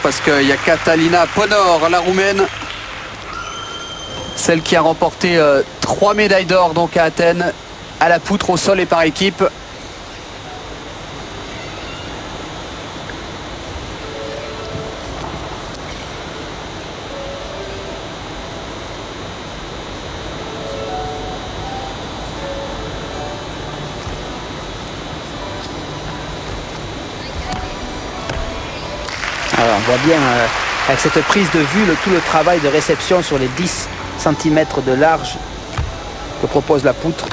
Parce qu'il y a Catalina Ponor, la Roumaine, celle qui a remporté 3 médailles d'or donc à Athènes, à la poutre, au sol et par équipe. Alors, on voit bien avec cette prise de vue tout le travail de réception sur les 10 cm de large que propose la poutre.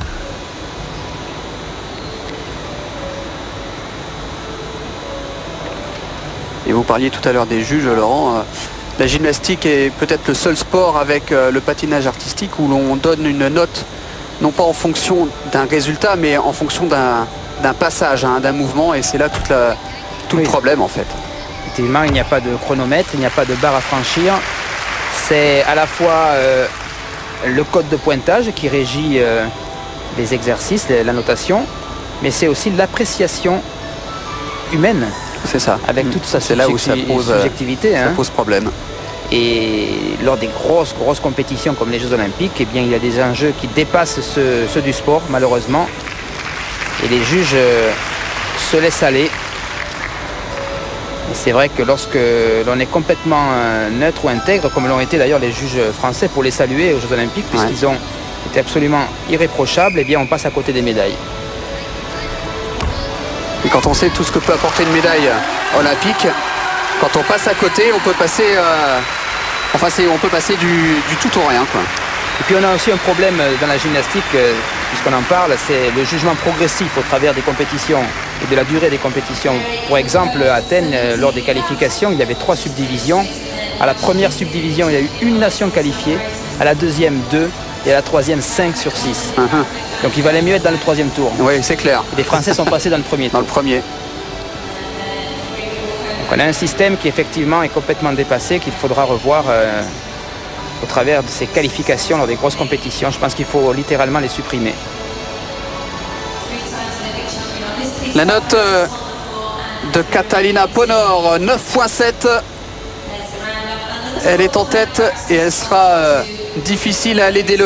Et vous parliez tout à l'heure des juges, Laurent. La gymnastique est peut-être le seul sport avec le patinage artistique où l'on donne une note, non pas en fonction d'un résultat, mais en fonction d'un passage, d'un mouvement. Et c'est là tout le problème en fait. Effectivement, il n'y a pas de chronomètre, il n'y a pas de barre à franchir. C'est à la fois le code de pointage qui régit les exercices, la notation, mais c'est aussi l'appréciation humaine. C'est ça. Avec toute sa là où ça pose, subjectivité. Ça pose problème. Et lors des grosses compétitions comme les Jeux Olympiques, eh bien, il y a des enjeux qui dépassent ceux du sport, malheureusement. Et les juges se laissent aller. C'est vrai que lorsque l'on est complètement neutre ou intègre, comme l'ont été d'ailleurs les juges français pour les saluer aux Jeux Olympiques, puisqu'ils ont été absolument irréprochables, eh bien on passe à côté des médailles. Et quand on sait tout ce que peut apporter une médaille olympique, quand on passe à côté, on peut passer, on peut passer du tout au rien, quoi. Et puis on a aussi un problème dans la gymnastique, puisqu'on en parle, c'est le jugement progressif au travers des compétitions et de la durée des compétitions. Pour exemple, à Athènes, lors des qualifications, il y avait 3 subdivisions. À la première subdivision, il y a eu une nation qualifiée, à la deuxième 2 et à la troisième 5 sur 6. Donc il valait mieux être dans le 3e tour. Oui, c'est clair. Et les Français sont passés dans le 1er tour. Dans le premier. Donc on a un système qui effectivement est complètement dépassé, qu'il faudra revoir au travers de ces qualifications lors des grosses compétitions. Je pense qu'il faut littéralement les supprimer. La note de Catalina Ponor, 9.7. Elle est en tête et elle sera difficile à aller déloger.